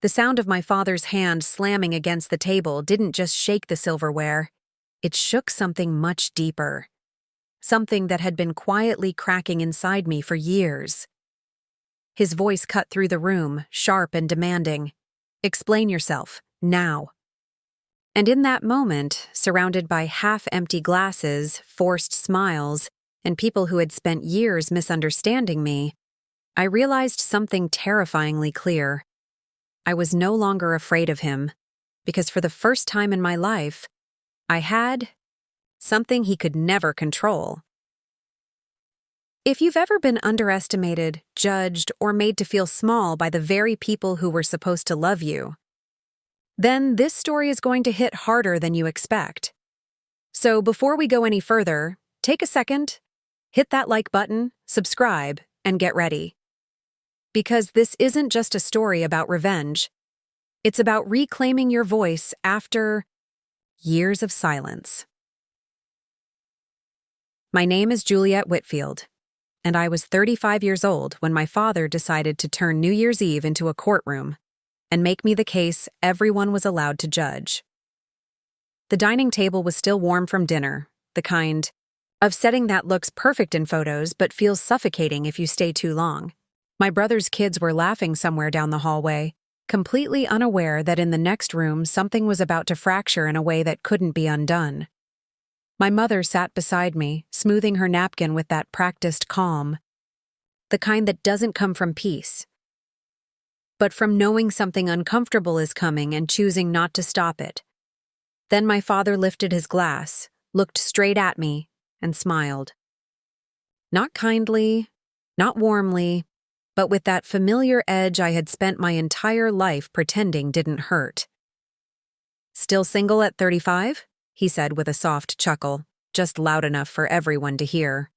The sound of my father's hand slamming against the table didn't just shake the silverware, it shook something much deeper. Something that had been quietly cracking inside me for years. His voice cut through the room, sharp and demanding. "Explain yourself, now." And in that moment, surrounded by half-empty glasses, forced smiles, and people who had spent years misunderstanding me, I realized something terrifyingly clear. I was no longer afraid of him, because for the first time in my life, I had something he could never control. If you've ever been underestimated, judged, or made to feel small by the very people who were supposed to love you, then this story is going to hit harder than you expect. So before we go any further, take a second, hit that like button, subscribe, and get ready. Because this isn't just a story about revenge. It's about reclaiming your voice after years of silence. My name is Juliet Whitfield, and I was 35 years old when my father decided to turn New Year's Eve into a courtroom and make me the case everyone was allowed to judge. The dining table was still warm from dinner, the kind of setting that looks perfect in photos but feels suffocating if you stay too long. My brother's kids were laughing somewhere down the hallway, completely unaware that in the next room something was about to fracture in a way that couldn't be undone. My mother sat beside me, smoothing her napkin with that practiced calm, the kind that doesn't come from peace, but from knowing something uncomfortable is coming and choosing not to stop it. Then my father lifted his glass, looked straight at me, and smiled. Not kindly, not warmly, but with that familiar edge I had spent my entire life pretending didn't hurt. "Still single at 35? He said with a soft chuckle, just loud enough for everyone to hear.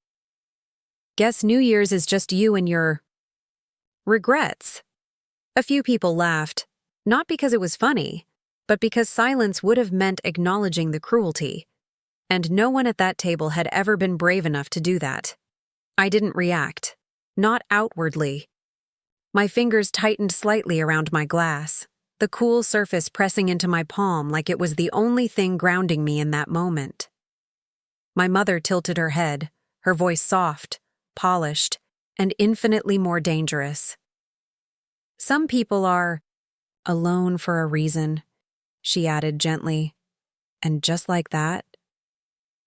"Guess New Year's is just you and your regrets." A few people laughed, not because it was funny, but because silence would have meant acknowledging the cruelty, and no one at that table had ever been brave enough to do that. I didn't react. Not outwardly. My fingers tightened slightly around my glass, the cool surface pressing into my palm like it was the only thing grounding me in that moment. My mother tilted her head, her voice soft, polished, and infinitely more dangerous. "Some people are alone for a reason," she added gently. And just like that,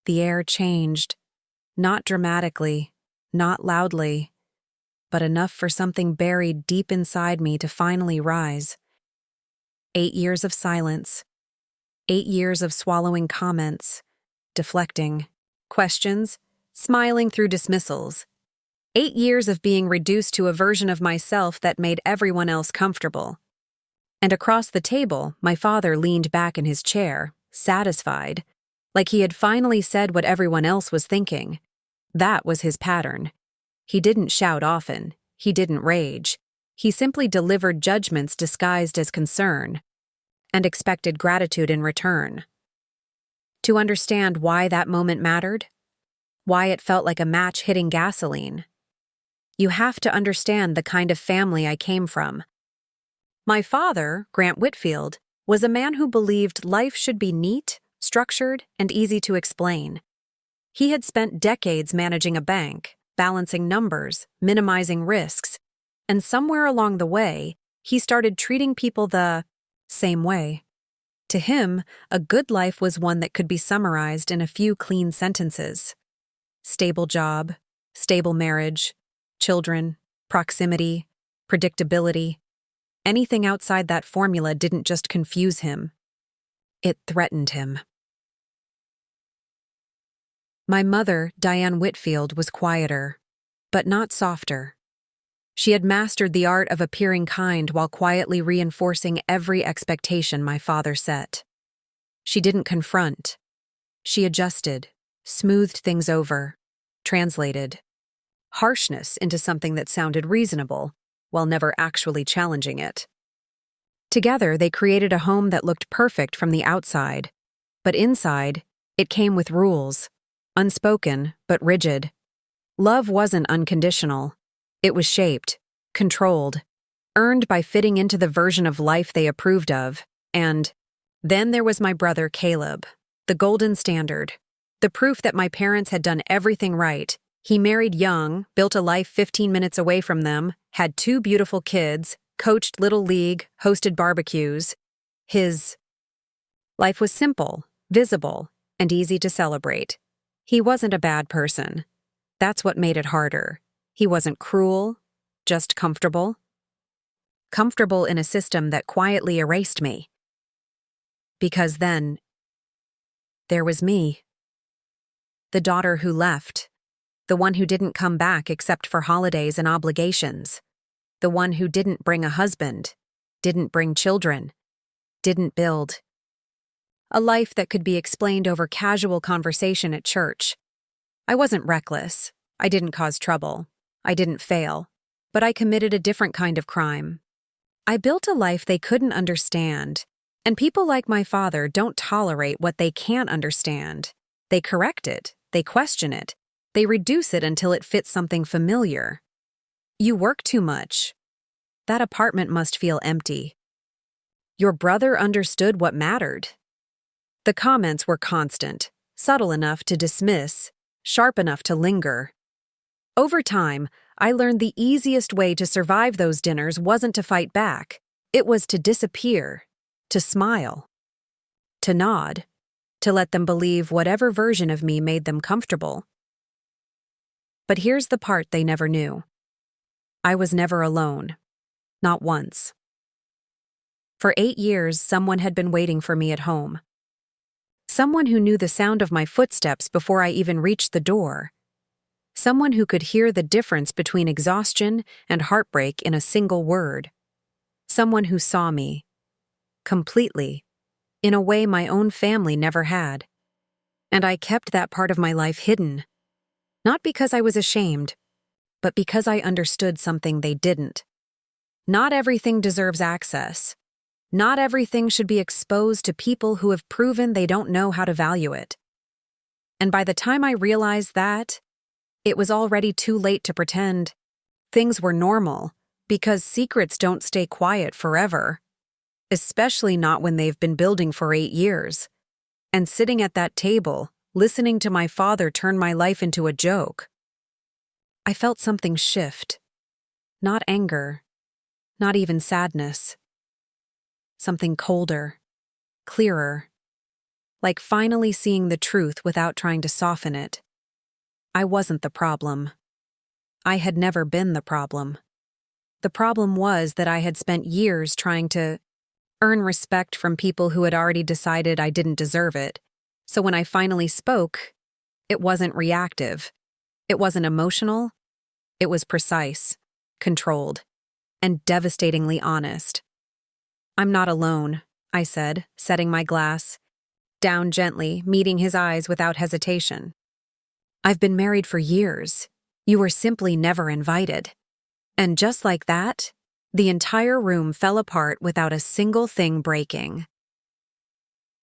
the air changed, not dramatically, not loudly, but enough for something buried deep inside me to finally rise. 8 years of silence. 8 years of swallowing comments, deflecting questions, smiling through dismissals. 8 years of being reduced to a version of myself that made everyone else comfortable. And across the table, my father leaned back in his chair, satisfied, like he had finally said what everyone else was thinking. That was his pattern. He didn't shout often. He didn't rage. He simply delivered judgments disguised as concern, and expected gratitude in return. To understand why that moment mattered, why it felt like a match hitting gasoline, you have to understand the kind of family I came from. My father, Grant Whitfield, was a man who believed life should be neat, structured, and easy to explain. He had spent decades managing a bank, balancing numbers, minimizing risks, and somewhere along the way, he started treating people the same way. To him, a good life was one that could be summarized in a few clean sentences. Stable job, stable marriage, children, proximity, predictability. Anything outside that formula didn't just confuse him. It threatened him. My mother, Diane Whitfield, was quieter, but not softer. She had mastered the art of appearing kind while quietly reinforcing every expectation my father set. She didn't confront. She adjusted, smoothed things over, translated harshness into something that sounded reasonable, while never actually challenging it. Together, they created a home that looked perfect from the outside, but inside, it came with rules, unspoken but rigid. Love wasn't unconditional. It was shaped, controlled, earned by fitting into the version of life they approved of, and then there was my brother Caleb, the golden standard, the proof that my parents had done everything right. He married young, built a life 15 minutes away from them, had 2 beautiful kids, coached Little League, hosted barbecues. His life was simple, visible, and easy to celebrate. He wasn't a bad person. That's what made it harder. He wasn't cruel, just comfortable. Comfortable in a system that quietly erased me. Because then, there was me. The daughter who left. The one who didn't come back except for holidays and obligations. The one who didn't bring a husband, didn't bring children, didn't build a life that could be explained over casual conversation at church. I wasn't reckless. I didn't cause trouble. I didn't fail. But I committed a different kind of crime. I built a life they couldn't understand. And people like my father don't tolerate what they can't understand. They correct it. They question it. They reduce it until it fits something familiar. You work too much. That apartment must feel empty. Your brother understood what mattered. The comments were constant, subtle enough to dismiss, sharp enough to linger. Over time, I learned the easiest way to survive those dinners wasn't to fight back. It was to disappear, to smile, to nod, to let them believe whatever version of me made them comfortable. But here's the part they never knew. I was never alone. Not once. For 8 years, someone had been waiting for me at home. Someone who knew the sound of my footsteps before I even reached the door. Someone who could hear the difference between exhaustion and heartbreak in a single word. Someone who saw me. Completely. In a way my own family never had. And I kept that part of my life hidden. Not because I was ashamed, but because I understood something they didn't. Not everything deserves access. Not everything should be exposed to people who have proven they don't know how to value it. And by the time I realized that, it was already too late to pretend things were normal, because secrets don't stay quiet forever, especially not when they've been building for 8 years. And sitting at that table, listening to my father turn my life into a joke, I felt something shift. Not anger, not even sadness. Something colder, clearer, like finally seeing the truth without trying to soften it. I wasn't the problem. I had never been the problem. The problem was that I had spent years trying to earn respect from people who had already decided I didn't deserve it. So when I finally spoke, it wasn't reactive. It wasn't emotional. It was precise, controlled, and devastatingly honest. "I'm not alone," I said, setting my glass down gently, meeting his eyes without hesitation. "I've been married for years. You were simply never invited." And just like that, the entire room fell apart without a single thing breaking.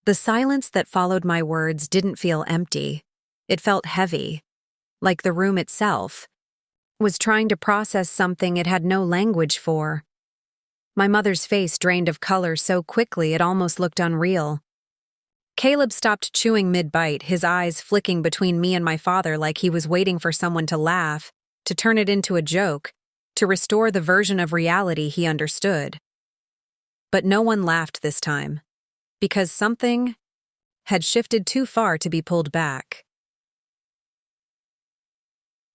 The silence that followed my words didn't feel empty. It felt heavy, like the room itself was trying to process something it had no language for. My mother's face drained of color so quickly it almost looked unreal. Caleb stopped chewing mid-bite, his eyes flicking between me and my father like he was waiting for someone to laugh, to turn it into a joke, to restore the version of reality he understood. But no one laughed this time, because something had shifted too far to be pulled back.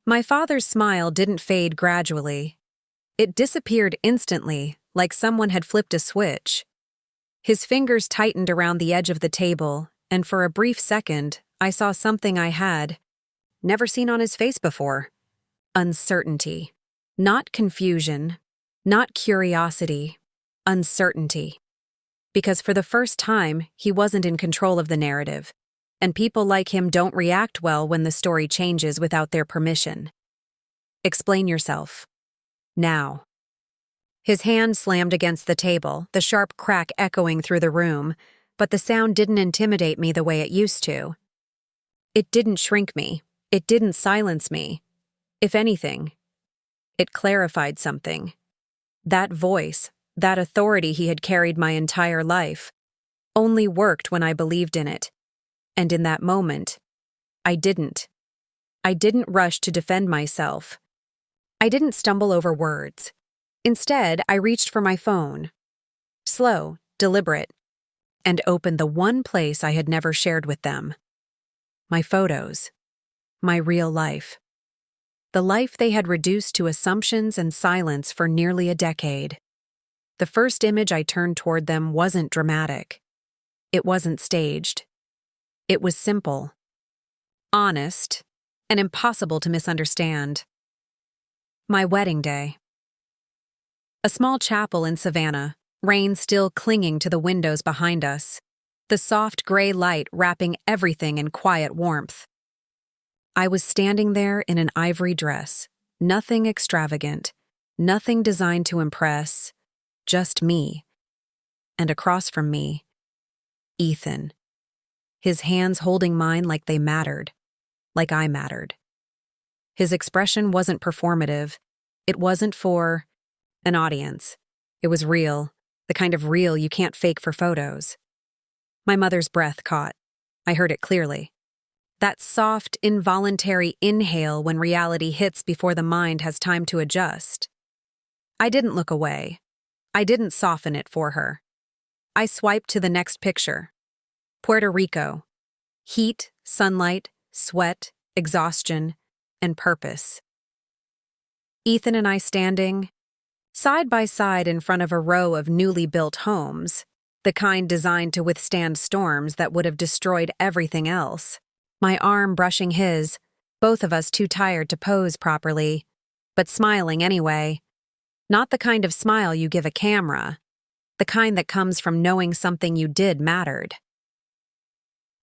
My father's smile didn't fade gradually. It disappeared instantly, like someone had flipped a switch. His fingers tightened around the edge of the table, and for a brief second, I saw something I had never seen on his face before. Uncertainty. Not confusion, not curiosity, uncertainty. Because for the first time, he wasn't in control of the narrative, and people like him don't react well when the story changes without their permission. "Explain yourself. Now." His hand slammed against the table, the sharp crack echoing through the room, but the sound didn't intimidate me the way it used to. It didn't shrink me. It didn't silence me. If anything, it clarified something. That voice, that authority he had carried my entire life, only worked when I believed in it. And in that moment, I didn't. I didn't rush to defend myself. I didn't stumble over words. Instead, I reached for my phone. Slow, deliberate, and opened the one place I had never shared with them. My photos. My real life. The life they had reduced to assumptions and silence for nearly a decade. The first image I turned toward them wasn't dramatic. It wasn't staged. It was simple, honest, and impossible to misunderstand. My wedding day. A small chapel in Savannah, rain still clinging to the windows behind us, the soft gray light wrapping everything in quiet warmth. I was standing there in an ivory dress, nothing extravagant, nothing designed to impress, just me. And across from me, Ethan. His hands holding mine like they mattered, like I mattered. His expression wasn't performative. It wasn't for an audience. It was real, the kind of real you can't fake for photos. My mother's breath caught. I heard it clearly. That soft, involuntary inhale when reality hits before the mind has time to adjust. I didn't look away. I didn't soften it for her. I swiped to the next picture. Puerto Rico. Heat, sunlight, sweat, exhaustion, and purpose. Ethan and I standing side by side in front of a row of newly built homes, the kind designed to withstand storms that would have destroyed everything else. My arm brushing his, both of us too tired to pose properly, but smiling anyway. Not the kind of smile you give a camera, the kind that comes from knowing something you did mattered.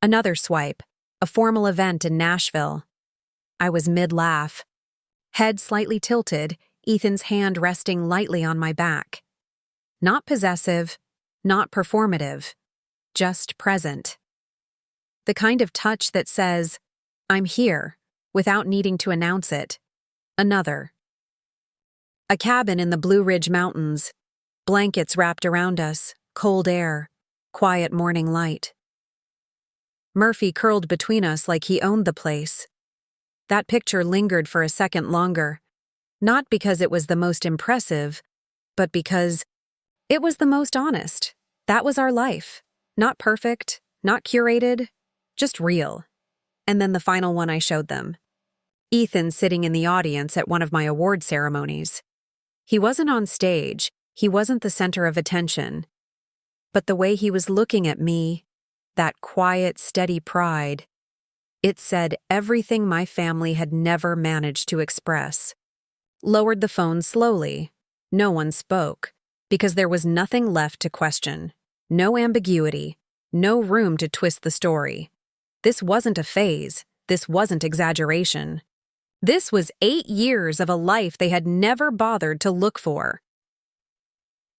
Another swipe, a formal event in Nashville. I was mid-laugh. Head slightly tilted, Ethan's hand resting lightly on my back. Not possessive, not performative, just present. The kind of touch that says, I'm here, without needing to announce it. Another. A cabin in the Blue Ridge Mountains. Blankets wrapped around us, cold air, quiet morning light. Murphy curled between us like he owned the place. That picture lingered for a second longer, not because it was the most impressive, but because it was the most honest. That was our life. Not perfect, not curated, just real. And then the final one I showed them. Ethan sitting in the audience at one of my award ceremonies. He wasn't on stage, he wasn't the center of attention. But the way he was looking at me, that quiet, steady pride, it said everything my family had never managed to express. Lowered the phone slowly. No one spoke, because there was nothing left to question. No ambiguity, no room to twist the story. This wasn't a phase, this wasn't exaggeration. This was 8 years of a life they had never bothered to look for.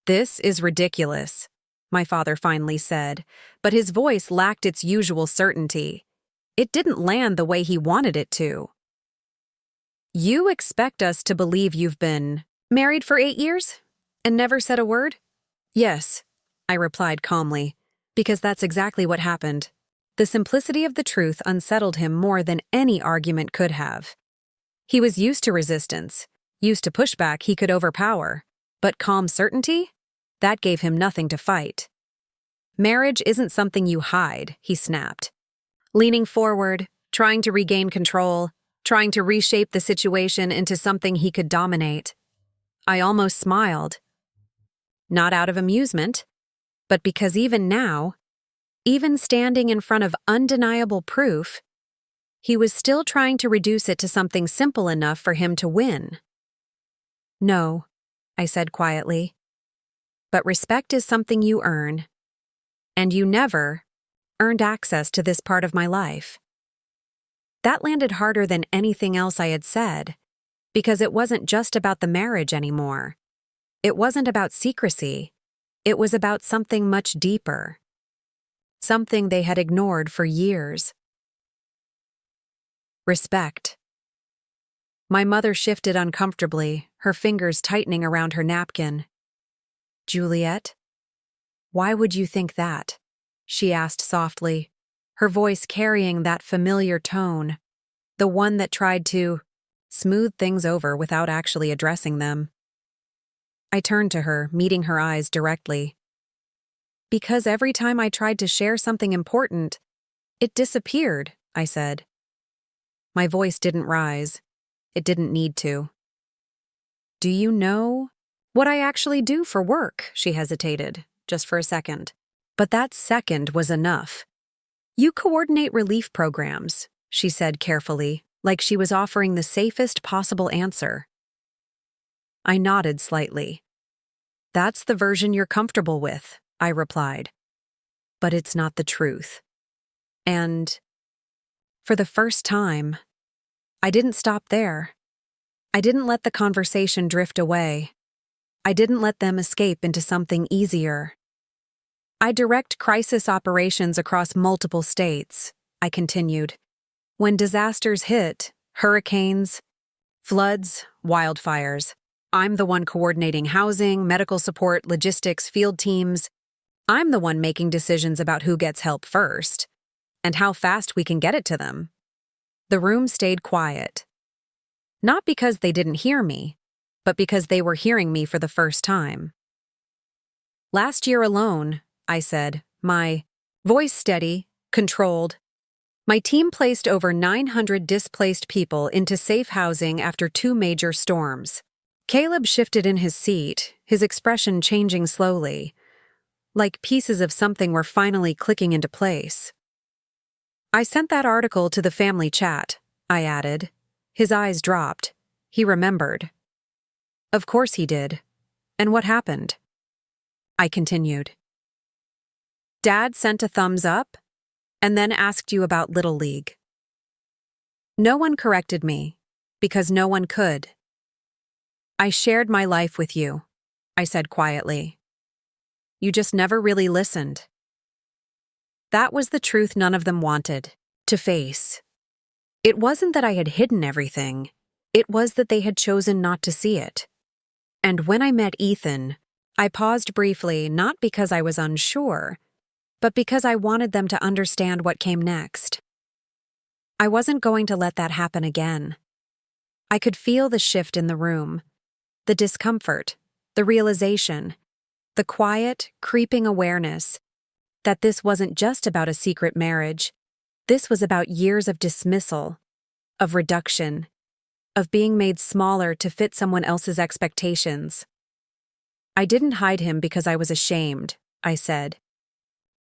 This is ridiculous, my father finally said, but his voice lacked its usual certainty. It didn't land the way he wanted it to. You expect us to believe you've been married for 8 years and never said a word? Yes, I replied calmly, because that's exactly what happened. The simplicity of the truth unsettled him more than any argument could have. He was used to resistance, used to pushback he could overpower, but calm certainty? That gave him nothing to fight. Marriage isn't something you hide, he snapped. Leaning forward, trying to regain control, trying to reshape the situation into something he could dominate. I almost smiled. Not out of amusement, but because even now, even standing in front of undeniable proof, he was still trying to reduce it to something simple enough for him to win. No, I said quietly. But respect is something you earn. And you never earned access to this part of my life. That landed harder than anything else I had said, because it wasn't just about the marriage anymore. It wasn't about secrecy. It was about something much deeper. Something they had ignored for years. Respect. My mother shifted uncomfortably, her fingers tightening around her napkin. Juliet? Why would you think that? She asked softly, her voice carrying that familiar tone, the one that tried to smooth things over without actually addressing them. I turned to her, meeting her eyes directly. Because every time I tried to share something important, it disappeared, I said. My voice didn't rise. It didn't need to. Do you know what I actually do for work? She hesitated, just for a second. But that second was enough. You coordinate relief programs, she said carefully, like she was offering the safest possible answer. I nodded slightly. That's the version you're comfortable with, I replied. But it's not the truth. And for the first time, I didn't stop there. I didn't let the conversation drift away. I didn't let them escape into something easier. I direct crisis operations across multiple states, I continued. When disasters hit, hurricanes, floods, wildfires, I'm the one coordinating housing, medical support, logistics, field teams. I'm the one making decisions about who gets help first, and how fast we can get it to them. The room stayed quiet. Not because they didn't hear me, but because they were hearing me for the first time. Last year alone, I said, my voice steady, controlled. My team placed over 900 displaced people into safe housing after 2 major storms. Caleb shifted in his seat, his expression changing slowly, like pieces of something were finally clicking into place. I sent that article to the family chat, I added. His eyes dropped. He remembered. Of course he did. And what happened? I continued. Dad sent a thumbs up, and then asked you about Little League. No one corrected me, because no one could. I shared my life with you, I said quietly. You just never really listened. That was the truth none of them wanted to face. It wasn't that I had hidden everything. It was that they had chosen not to see it. And when I met Ethan, I paused briefly, not because I was unsure, but because I wanted them to understand what came next. I wasn't going to let that happen again. I could feel the shift in the room, the discomfort, the realization, the quiet, creeping awareness that this wasn't just about a secret marriage. This was about years of dismissal, of reduction, of being made smaller to fit someone else's expectations. I didn't hide him because I was ashamed, I said.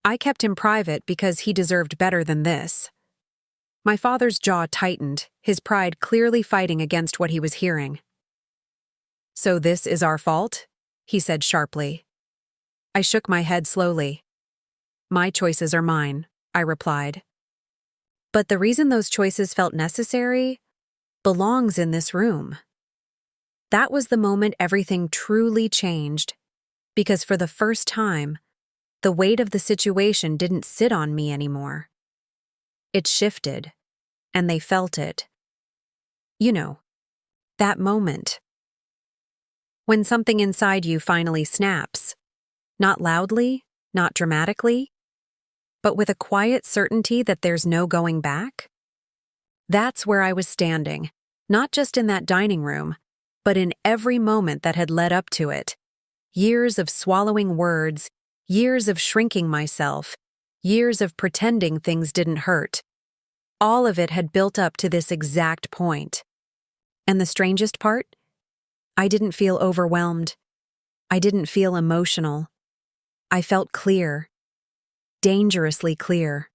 I kept him private because he deserved better than this. My father's jaw tightened, his pride clearly fighting against what he was hearing. So this is our fault? He said sharply. I shook my head slowly. My choices are mine, I replied. But the reason those choices felt necessary belongs in this room. That was the moment everything truly changed, because for the first time, the weight of the situation didn't sit on me anymore. It shifted, and they felt it. You know, that moment. When something inside you finally snaps, not loudly, not dramatically, but with a quiet certainty that there's no going back. That's where I was standing, not just in that dining room, but in every moment that had led up to it. Years of swallowing words, years of shrinking myself, years of pretending things didn't hurt. All of it had built up to this exact point. And the strangest part? I didn't feel overwhelmed. I didn't feel emotional. I felt clear. Dangerously clear.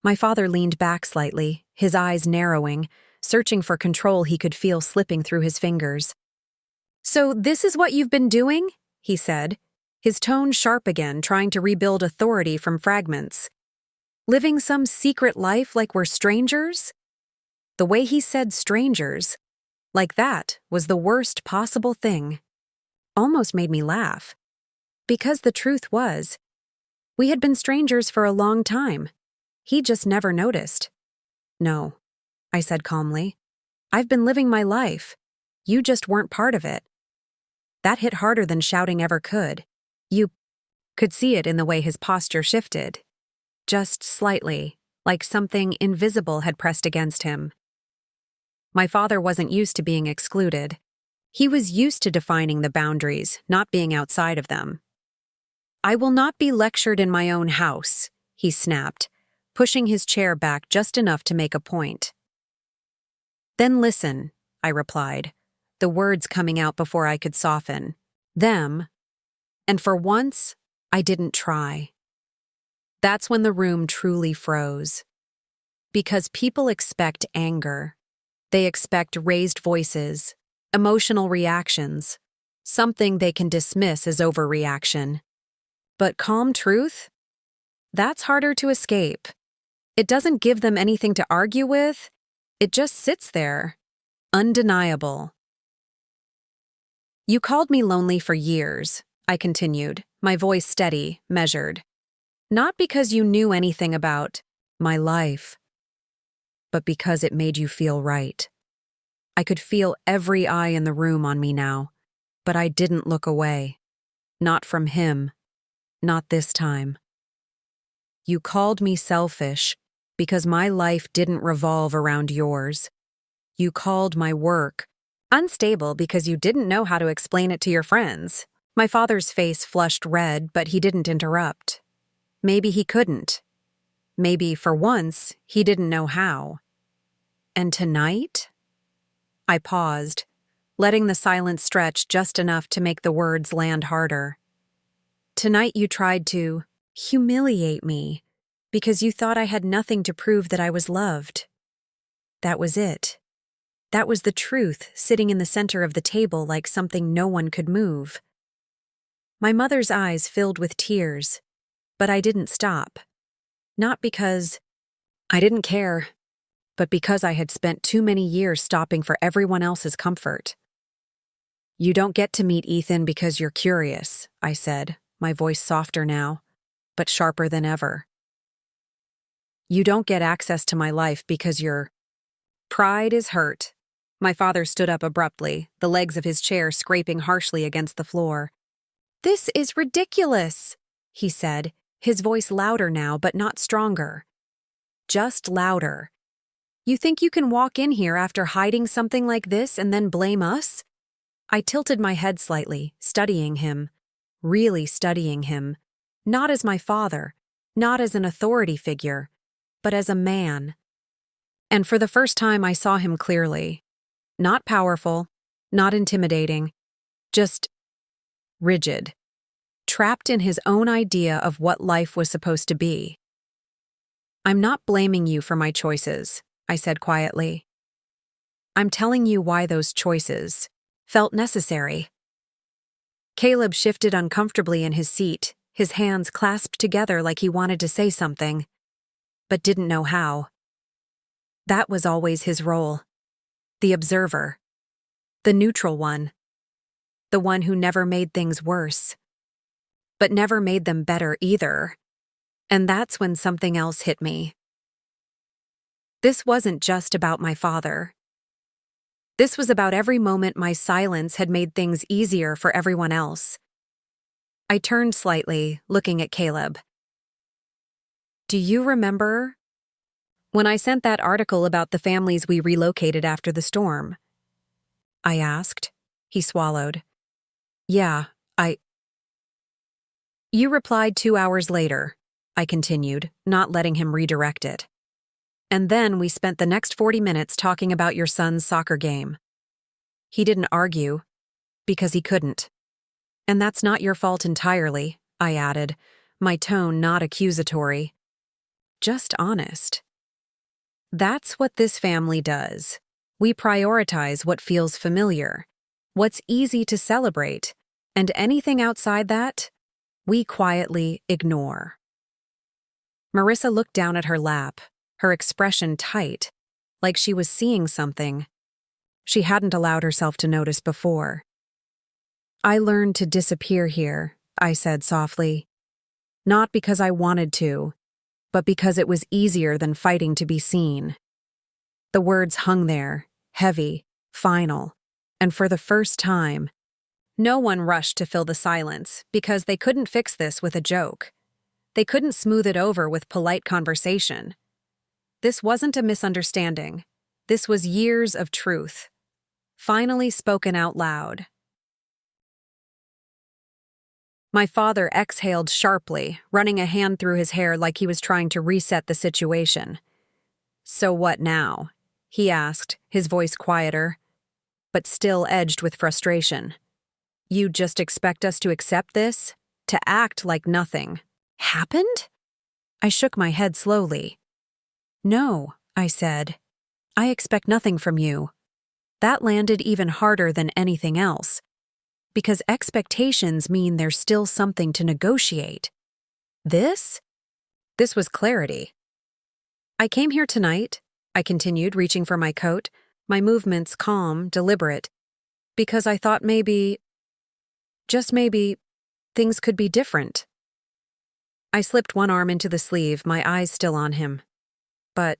My father leaned back slightly, his eyes narrowing, searching for control he could feel slipping through his fingers. So this is what you've been doing? He said, his tone sharp again, trying to rebuild authority from fragments. Living some secret life like we're strangers? The way he said strangers, like that, was the worst possible thing. Almost made me laugh. Because the truth was, we had been strangers for a long time. He just never noticed. No, I said calmly. I've been living my life. You just weren't part of it. That hit harder than shouting ever could. You could see it in the way his posture shifted. Just slightly, like something invisible had pressed against him. My father wasn't used to being excluded. He was used to defining the boundaries, not being outside of them. "I will not be lectured in my own house," he snapped, pushing his chair back just enough to make a point. "Then listen," I replied, the words coming out before I could soften. "Them." And for once, I didn't try. That's when the room truly froze. Because people expect anger. They expect raised voices, emotional reactions, something they can dismiss as overreaction. But calm truth? That's harder to escape. It doesn't give them anything to argue with. It just sits there, undeniable. "You called me lonely for years," I continued, my voice steady, measured. "Not because you knew anything about my life, but because it made you feel right." I could feel every eye in the room on me now, but I didn't look away. Not from him. Not this time. "You called me selfish because my life didn't revolve around yours. You called my work unstable because you didn't know how to explain it to your friends." My father's face flushed red, but he didn't interrupt. Maybe he couldn't. Maybe, for once, he didn't know how. And tonight? I paused, letting the silence stretch just enough to make the words land harder. "Tonight you tried to humiliate me because you thought I had nothing to prove that I was loved. That was it. That was the truth sitting in the center of the table like something no one could move." My mother's eyes filled with tears, but I didn't stop. Not because I didn't care, but because I had spent too many years stopping for everyone else's comfort. "You don't get to meet Ethan because you're curious," I said, my voice softer now, but sharper than ever. "You don't get access to my life because your pride is hurt." My father stood up abruptly, the legs of his chair scraping harshly against the floor. "This is ridiculous," he said, his voice louder now but not stronger. Just louder. "You think you can walk in here after hiding something like this and then blame us?" I tilted my head slightly, studying him. Really studying him. Not as my father, not as an authority figure, but as a man. And for the first time I saw him clearly. Not powerful, not intimidating, just rigid. Trapped in his own idea of what life was supposed to be. "I'm not blaming you for my choices," I said quietly. "I'm telling you why those choices felt necessary." Caleb shifted uncomfortably in his seat, his hands clasped together like he wanted to say something, but didn't know how. That was always his role. The observer. The neutral one. The one who never made things worse. But never made them better either. And that's when something else hit me. This wasn't just about my father. This was about every moment my silence had made things easier for everyone else. I turned slightly, looking at Caleb. "Do you remember when I sent that article about the families we relocated after the storm?" I asked. He swallowed. "Yeah, You replied 2 hours later," I continued, not letting him redirect it. "And then we spent the next 40 minutes talking about your son's soccer game." He didn't argue, because he couldn't. "And that's not your fault entirely," I added, my tone not accusatory. Just honest. That's what this family does. We prioritize what feels familiar, what's easy to celebrate, and anything outside that, we quietly ignore. Marissa looked down at her lap, her expression tight, like she was seeing something she hadn't allowed herself to notice before. "I learned to disappear here," I said softly. "Not because I wanted to, but because it was easier than fighting to be seen." The words hung there, heavy, final, and for the first time, No one rushed to fill the silence because they couldn't fix this with a joke. They couldn't smooth it over with polite conversation. This wasn't a misunderstanding. This was years of truth, finally spoken out loud. My father exhaled sharply, running a hand through his hair like he was trying to reset the situation. "So what now?" he asked, his voice quieter, but still edged with frustration. "You just expect us to accept this? To act like nothing happened?" I shook my head slowly. "No," I said. "I expect nothing from you." That landed even harder than anything else, because expectations mean there's still something to negotiate. This was clarity. "I came here tonight," I continued, reaching for my coat, my movements calm, deliberate, "because I thought maybe, just maybe, things could be different." I slipped one arm into the sleeve, my eyes still on him. "But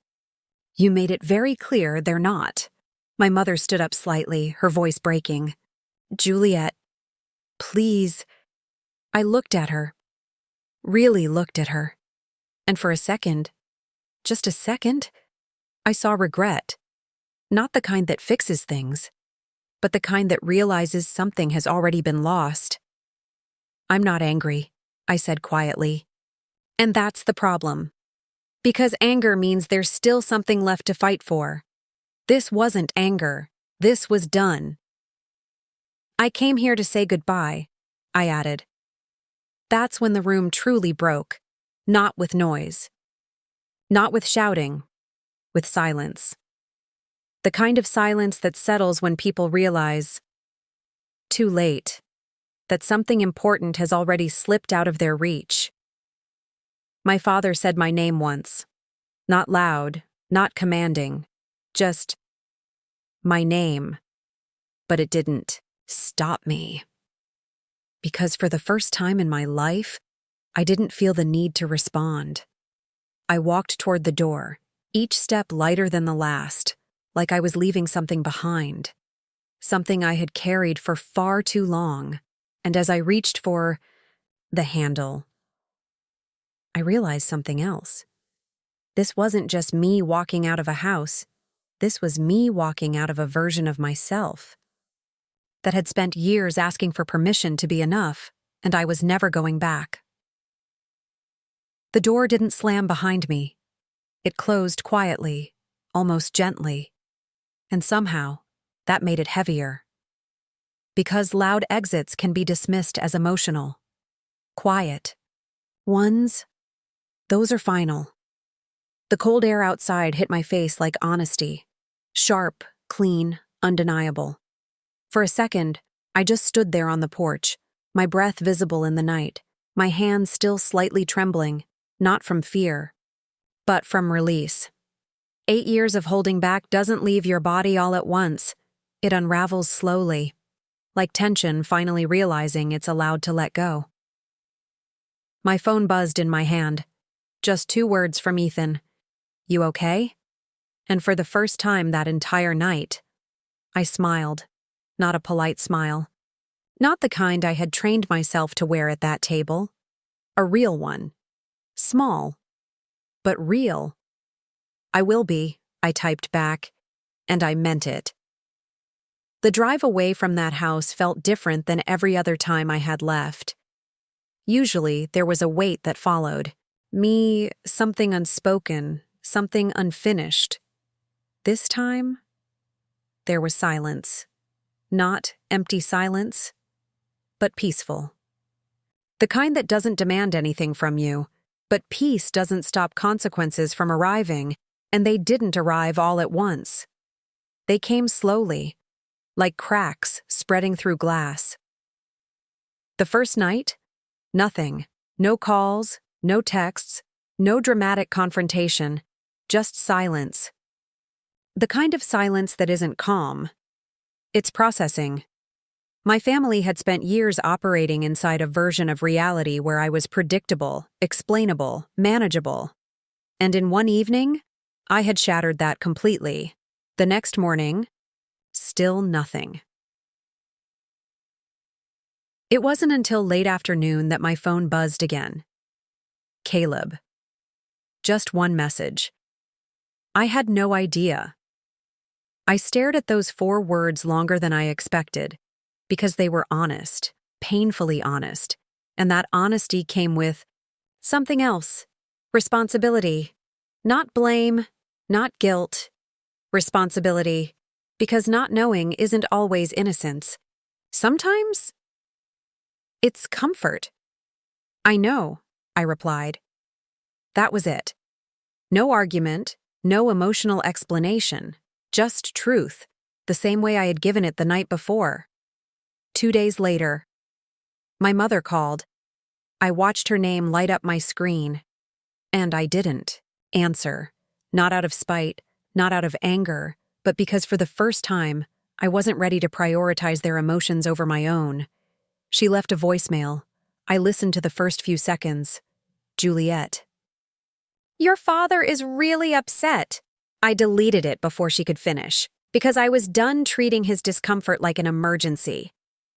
you made it very clear they're not." My mother stood up slightly, her voice breaking. "Juliet, please." I looked at her, really looked at her, and for a second, just a second, I saw regret. Not the kind that fixes things, but the kind that realizes something has already been lost. "I'm not angry," I said quietly. And that's the problem. Because anger means there's still something left to fight for. This wasn't anger. This was done. "I came here to say goodbye," I added. That's when the room truly broke. Not with noise. Not with shouting. With silence. The kind of silence that settles when people realize, too late, that something important has already slipped out of their reach. My father said my name once. Not loud, not commanding, just my name. But it didn't stop me. Because for the first time in my life, I didn't feel the need to respond. I walked toward the door, each step lighter than the last, like I was leaving something behind. Something I had carried for far too long, and as I reached for the handle, I realized something else. This wasn't just me walking out of a house. This was me walking out of a version of myself that had spent years asking for permission to be enough, and I was never going back. The door didn't slam behind me. It closed quietly, almost gently, and somehow that made it heavier. Because loud exits can be dismissed as emotional. Quiet ones, those are final. The cold air outside hit my face like honesty. Sharp, clean, undeniable. For a second, I just stood there on the porch, my breath visible in the night, my hands still slightly trembling, not from fear, but from release. 8 years of holding back doesn't leave your body all at once. It unravels slowly, like tension finally realizing it's allowed to let go. My phone buzzed in my hand. Just 2 words from Ethan. "You okay?" And for the first time that entire night, I smiled. Not a polite smile. Not the kind I had trained myself to wear at that table. A real one. Small, but real. "I will be," I typed back, and I meant it. The drive away from that house felt different than every other time I had left. Usually, there was a weight that followed. Something unspoken, something unfinished. This time, there was silence. Not empty silence, but peaceful. The kind that doesn't demand anything from you, but peace doesn't stop consequences from arriving, and they didn't arrive all at once. They came slowly, like cracks spreading through glass. The first night, nothing. No calls, no texts, no dramatic confrontation, just silence. The kind of silence that isn't calm. It's processing. My family had spent years operating inside a version of reality where I was predictable, explainable, manageable. And in one evening, I had shattered that completely. The next morning, still nothing. It wasn't until late afternoon that my phone buzzed again. Caleb. Just one message. I had no idea. I stared at those 4 words longer than I expected, because they were honest, painfully honest, and that honesty came with something else. Responsibility. Not blame, not guilt. Responsibility. Because not knowing isn't always innocence. Sometimes it's comfort. I know, I replied. That was it. No argument, no emotional explanation, just truth, the same way I had given it the night before. 2 days later, my mother called. I watched her name light up my screen, and I didn't answer, not out of spite, not out of anger, but because for the first time, I wasn't ready to prioritize their emotions over my own. She left a voicemail. I listened to the first few seconds. Juliet. Your father is really upset. I deleted it before she could finish, because I was done treating his discomfort like an emergency.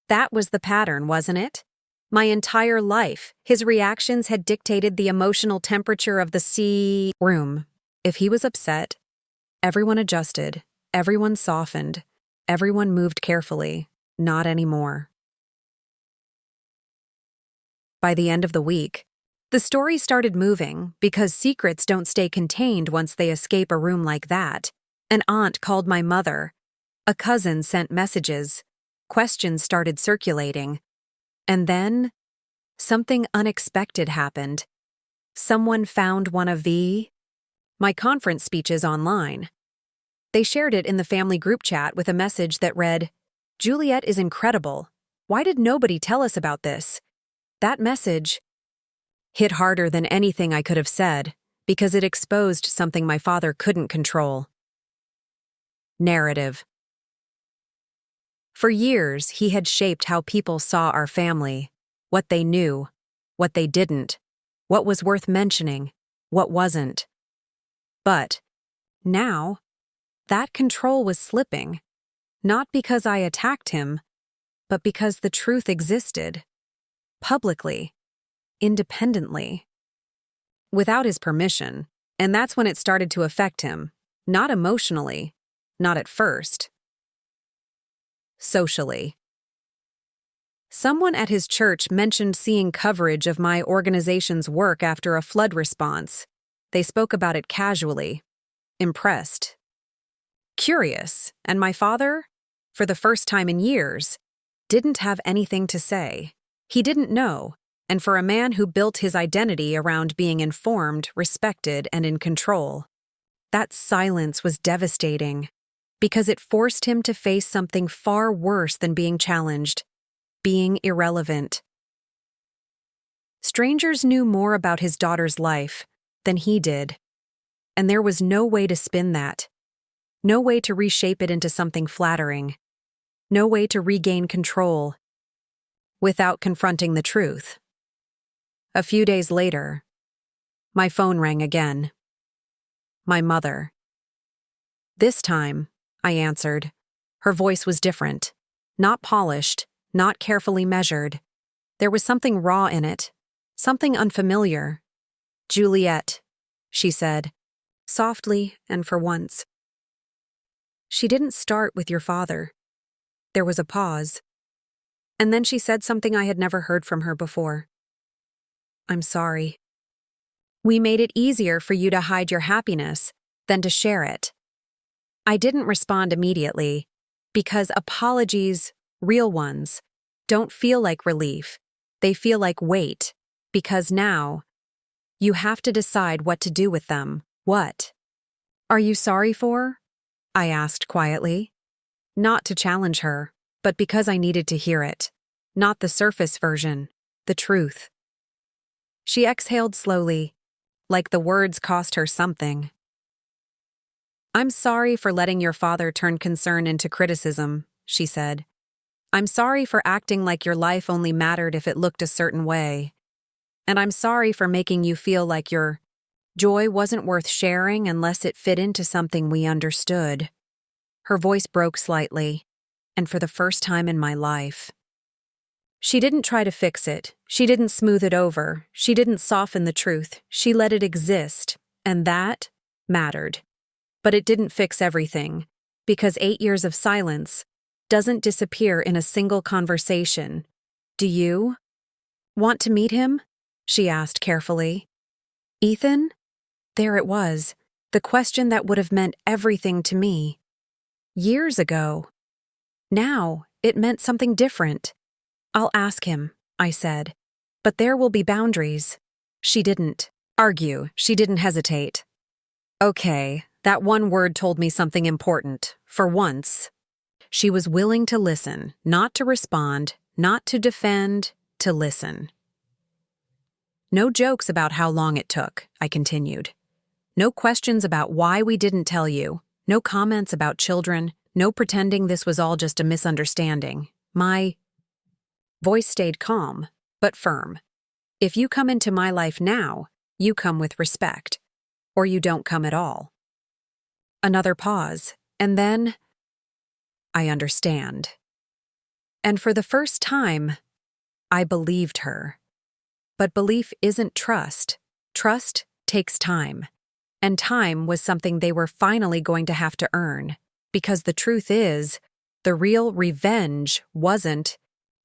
That was the pattern, wasn't it? My entire life, his reactions had dictated the emotional temperature of the room. If he was upset, everyone adjusted, everyone softened, everyone moved carefully. Not anymore. By the end of the week, the story started moving because secrets don't stay contained once they escape a room like that. An aunt called my mother. A cousin sent messages. Questions started circulating. And then, something unexpected happened. Someone found one of my conference speeches online. They shared it in the family group chat with a message that read, Juliet is incredible. Why did nobody tell us about this? That message hit harder than anything I could have said, because it exposed something my father couldn't control. Narrative. For years, he had shaped how people saw our family, what they knew, what they didn't, what was worth mentioning, what wasn't. But now, that control was slipping, not because I attacked him, but because the truth existed, publicly, independently, without his permission, and that's when it started to affect him, not emotionally, not at first. Socially. Someone at his church mentioned seeing coverage of my organization's work after a flood response. They spoke about it casually, impressed, curious, and my father, for the first time in years, didn't have anything to say. He didn't know, and for a man who built his identity around being informed, respected, and in control, that silence was devastating, because it forced him to face something far worse than being challenged, being irrelevant. Strangers knew more about his daughter's life than he did, and there was no way to spin that, no way to reshape it into something flattering, no way to regain control without confronting the truth. A few days later, my phone rang again. My mother. This time, I answered. Her voice was different, not polished, not carefully measured. There was something raw in it, something unfamiliar. Juliet, she said, softly and for once. She didn't start with your father. There was a pause. And then she said something I had never heard from her before. I'm sorry. We made it easier for you to hide your happiness than to share it. I didn't respond immediately, because apologies, real ones, don't feel like relief. They feel like weight, because now, you have to decide what to do with them. What? Are you sorry for? I asked quietly. Not to challenge her, but because I needed to hear it. Not the surface version, the truth. She exhaled slowly, like the words cost her something. I'm sorry for letting your father turn concern into criticism, she said. I'm sorry for acting like your life only mattered if it looked a certain way. And I'm sorry for making you feel like your joy wasn't worth sharing unless it fit into something we understood. Her voice broke slightly, and for the first time in my life, She didn't try to fix it. She didn't smooth it over. She didn't soften the truth. She let it exist, and that mattered. But it didn't fix everything, because 8 years of silence doesn't disappear in a single conversation. Do you want to meet him? She asked carefully. Ethan? There it was, the question that would have meant everything to me. Years ago. Now, it meant something different. I'll ask him, I said. But there will be boundaries. She didn't argue. She didn't hesitate. Okay, that one word told me something important. For once. She was willing to listen, not to respond, not to defend, to listen. No jokes about how long it took, I continued. No questions about why we didn't tell you. No comments about children. No pretending this was all just a misunderstanding. My voice stayed calm, but firm. If you come into my life now, you come with respect. Or you don't come at all. Another pause, and then, I understand. And for the first time, I believed her. But belief isn't trust. Trust takes time. And time was something they were finally going to have to earn. Because the truth is, the real revenge wasn't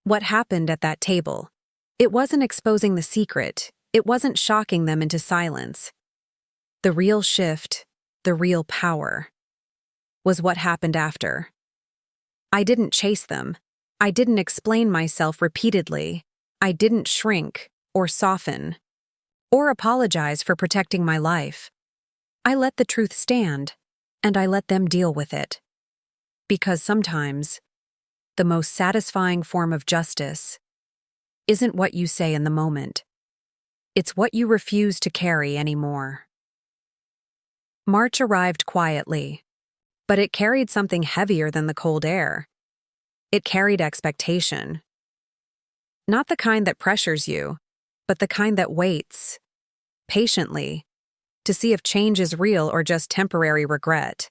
what happened at that table. It wasn't exposing the secret. It wasn't shocking them into silence. The real shift, the real power, was what happened after. I didn't chase them. I didn't explain myself repeatedly. I didn't shrink or soften or apologize for protecting my life. I let the truth stand, and I let them deal with it. Because sometimes, the most satisfying form of justice isn't what you say in the moment. It's what you refuse to carry anymore. March arrived quietly, but it carried something heavier than the cold air. It carried expectation. Not the kind that pressures you, but the kind that waits, patiently, to see if change is real or just temporary regret.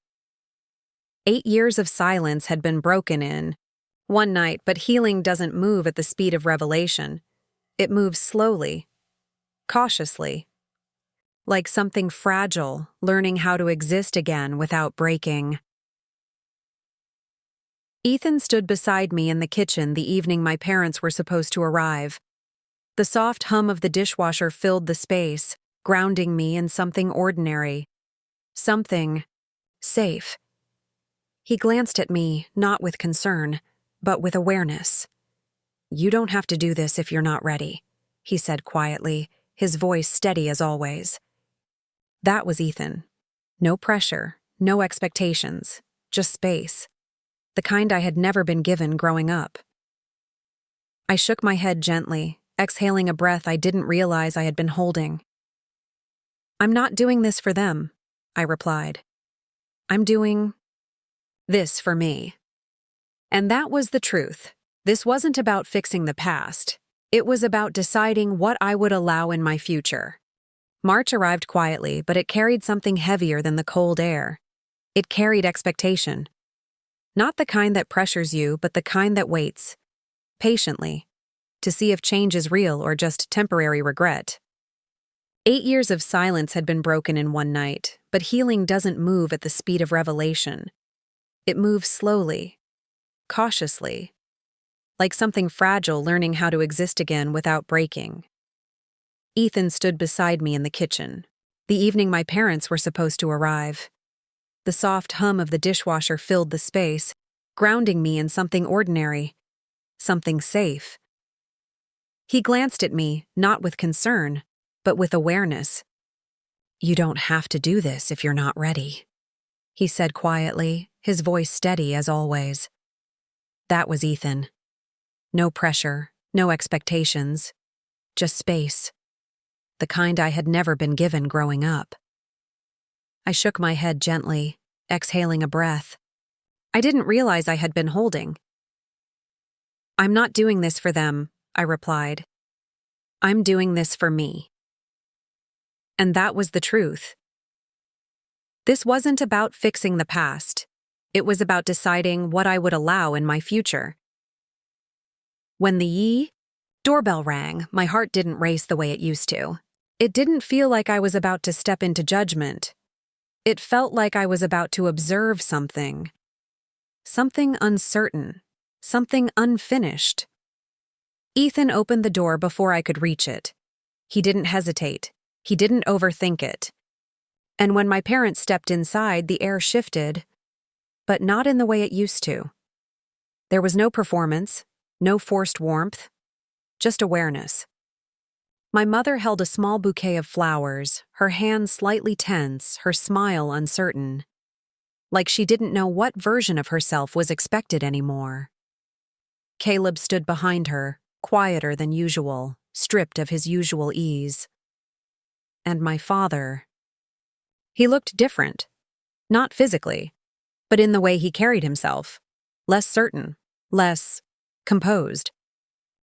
8 years of silence had been broken in one night, but healing doesn't move at the speed of revelation. It moves slowly, cautiously, like something fragile, learning how to exist again without breaking. Ethan stood beside me in the kitchen the evening my parents were supposed to arrive. The soft hum of the dishwasher filled the space, grounding me in something ordinary. Something safe. He glanced at me, not with concern, but with awareness. You don't have to do this if you're not ready, he said quietly, his voice steady as always. That was Ethan. No pressure, no expectations, just space. The kind I had never been given growing up. I shook my head gently, exhaling a breath I didn't realize I had been holding. I'm not doing this for them, I replied. I'm doing this for me. And that was the truth. This wasn't about fixing the past. It was about deciding what I would allow in my future. March arrived quietly, but it carried something heavier than the cold air. It carried expectation. Not the kind that pressures you, but the kind that waits, patiently, to see if change is real or just temporary regret. 8 years of silence had been broken in one night, but healing doesn't move at the speed of revelation. It moves slowly, cautiously, like something fragile learning how to exist again without breaking. Ethan stood beside me in the kitchen, the evening my parents were supposed to arrive. The soft hum of the dishwasher filled the space, grounding me in something ordinary, something safe. He glanced at me, not with concern, but with awareness. You don't have to do this if you're not ready, he said quietly, his voice steady as always. That was Ethan. No pressure, no expectations, just space. The kind I had never been given growing up. I shook my head gently, exhaling a breath I didn't realize I had been holding. I'm not doing this for them, I replied. I'm doing this for me. And that was the truth. This wasn't about fixing the past. It was about deciding what I would allow in my future. When the Doorbell rang. My heart didn't race the way it used to. It didn't feel like I was about to step into judgment. It felt like I was about to observe something. Something uncertain. Something unfinished. Ethan opened the door before I could reach it. He didn't hesitate. He didn't overthink it. And when my parents stepped inside, the air shifted, but not in the way it used to. There was no performance, no forced warmth, just awareness. My mother held a small bouquet of flowers, her hands slightly tense, her smile uncertain. Like she didn't know what version of herself was expected anymore. Caleb stood behind her, quieter than usual, stripped of his usual ease. And my father. He looked different. Not physically, but in the way he carried himself. Less certain, less composed.